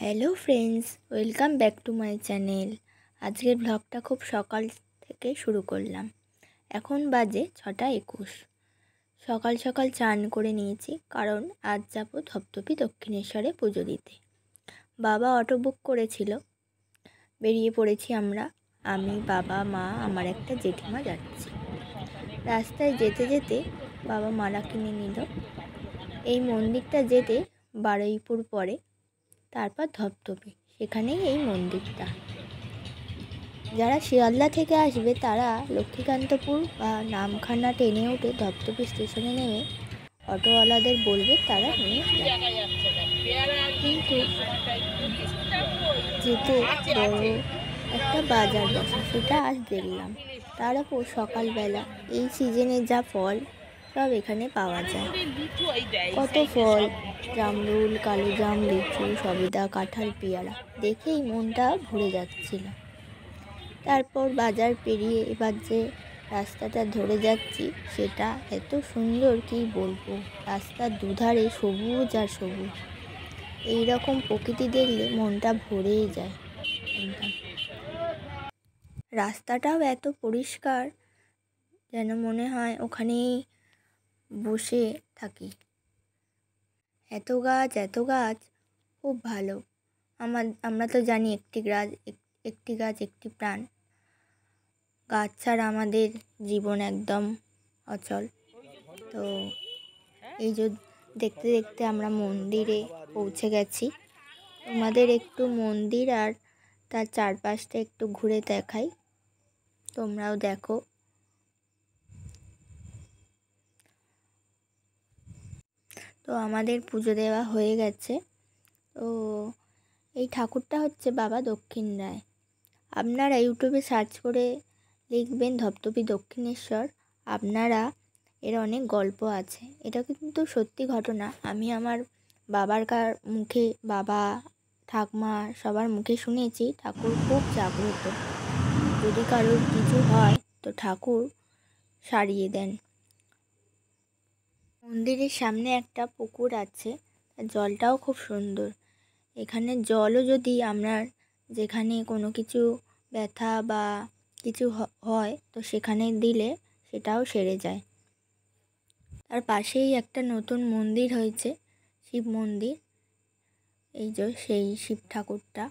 Hello friends, welcome back to my channel. আজকের ব্লগটা খুব সকাল থেকে শুরু করলাম। এখন বাজে 6:21। সকাল সকাল চান করে নিয়েছি, কারণ আজ যাব ধপধপি দক্ষিণেশ্বরে পুজো দিতে। বাবা অটো বুক করেছিল, বেরিয়ে পড়েছি আমরা। আমি, বাবা, মা, আমার একটা জেঠিমা যাচ্ছি। রাস্তায় যেতে যেতে বাবা মালা কিনে নিল। এই মন্দিরটা যেতে বারুইপুর পড়ে, তারপর ধপধপি, সেখানেই এই মন্দিরটা। যারা শিয়ালদা থেকে আসবে তারা লক্ষ্মীকান্তপুর বা নামখানা ট্রেনে উঠে ধপধপি স্টেশনে নেমে অটোওয়ালাদের বলবে, তারা নিয়ে যাবে। কিন্তু যেতে বড় একটা বাজার বসে, সেটা আজ দেখলাম। তার উপর সকালবেলা, এই সিজনে যা ফল সব এখানে পাওয়া যায়। কত ফল, জামরুল, কালোজাম, লিচু, সবেদা, কাঁঠাল, পেয়ারা, দেখেই মনটা ভরে যাচ্ছিল। তারপর বাজার পেরিয়ে এবার যে রাস্তাটা ধরে যাচ্ছি, সেটা এত সুন্দর কি বলবো। রাস্তার দুধারে সবুজ আর সবুজ। এই রকম প্রকৃতি দেখলে মনটা ভরেই যায় একদম। রাস্তাটাও এত পরিষ্কার, যেন মনে হয় ওখানেই বসে থাকি। এত গাছ, খুব ভালো। আমরা তো জানি একটি গাছ একটি প্রাণ। গাছ ছাড়া আমাদের জীবন একদম অচল। তো এই যে দেখতে দেখতে আমরা মন্দিরে পৌঁছে গেছি। তোমাদের একটু মন্দির আর তার চারপাশটা একটু ঘুরে দেখাই, তোমরাও দেখো। তো আমাদের পুজো দেওয়া হয়ে গেছে। তো এই ঠাকুরটা হচ্ছে বাবা দক্ষিণ রায়। আপনারা ইউটিউবে সার্চ করে লিখবেন ধপধপি দক্ষিণেশ্বর, আপনারা এর অনেক গল্প আছে। এটা কিন্তু সত্যি ঘটনা। আমি আমার বাবার মুখে, বাবা, ঠাকমা সবার মুখে শুনেছি ঠাকুর খুব জাগ্রত। যদি কারোর কিছু হয় তো ঠাকুর সারিয়ে দেন। মন্দিরের সামনে একটা পুকুর আছে, জলটাও খুব সুন্দর। এখানে জলও যদি আপনার যেখানে কোনো কিছু ব্যথা বা কিছু হয় তো সেখানে দিলে সেটাও সেরে যায়। তার পাশেই একটা নতুন মন্দির হয়েছে, শিব মন্দির। এই যে সেই শিব ঠাকুরটা।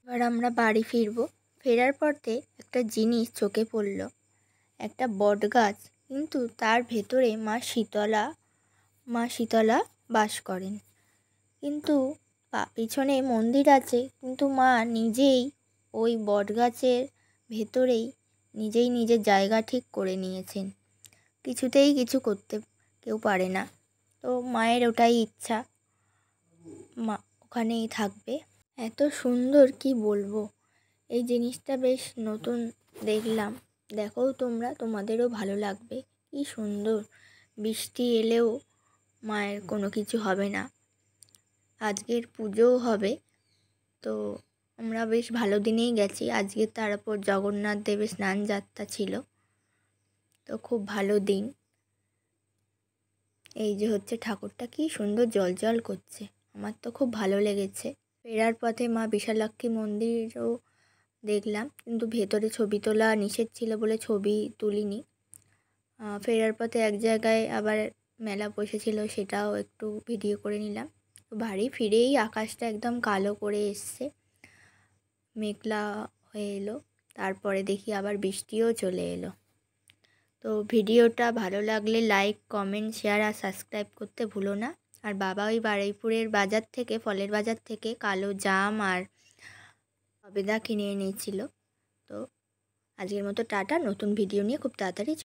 এবার আমরা বাড়ি ফিরবো। ফেরার পথে একটা জিনিস চোখে পড়ল, একটা বট গাছ, কিন্তু তার ভেতরে মা শীতলা বাস করেন। কিন্তু পিছনে মন্দির আছে, কিন্তু মা নিজেই ওই বট গাছের ভেতরেই নিজের জায়গা ঠিক করে নিয়েছেন। কিছুতেই কিছু করতে কেউ পারে না। তো মায়ের ওটাই ইচ্ছা, মা ওখানেই থাকবে। এত সুন্দর কি বলবো। এই জিনিসটা বেশ নতুন দেখলাম, দেখো তোমরা, তোমাদেরও ভালো লাগবে। কি সুন্দর, বৃষ্টি এলেও মায়ের কোনো কিছু হবে না। আজকের পুজোও হবে। তো আমরা বেশ ভালো দিনেই গেছি। আজকে তার উপর জগন্নাথ দেবের স্নান যাত্রা ছিল, তো খুব ভালো দিন। এই যে হচ্ছে ঠাকুরটা, কি সুন্দর জল করছে, আমার তো খুব ভালো লেগেছে। ফেরার পথে মা বিশালাক্ষী মন্দিরও দেখলাম, কিন্তু ভেতরে ছবি তোলা নিষেধ ছিল বলে ছবি তুলিনি। ফেরার পথে এক জায়গায় আবার মেলা বসেছিল, সেটাও একটু ভিডিও করে নিলাম। বাড়ি ফিরেই আকাশটা একদম কালো করে এসছে, মেঘলা হয়ে এলো। তারপরে দেখি আবার বৃষ্টিও চলে এলো। তো ভিডিওটা ভালো লাগলে লাইক, কমেন্ট, শেয়ার আর সাবস্ক্রাইব করতে ভুলো না। আর বাবা ওই বারুইপুরের বাজার থেকে, ফলের বাজার থেকে কালো জাম আর সবেদা কিনে এনেছিল। তো আজকের মতো টাটা। নতুন ভিডিও নিয়ে খুব তাড়াতাড়ি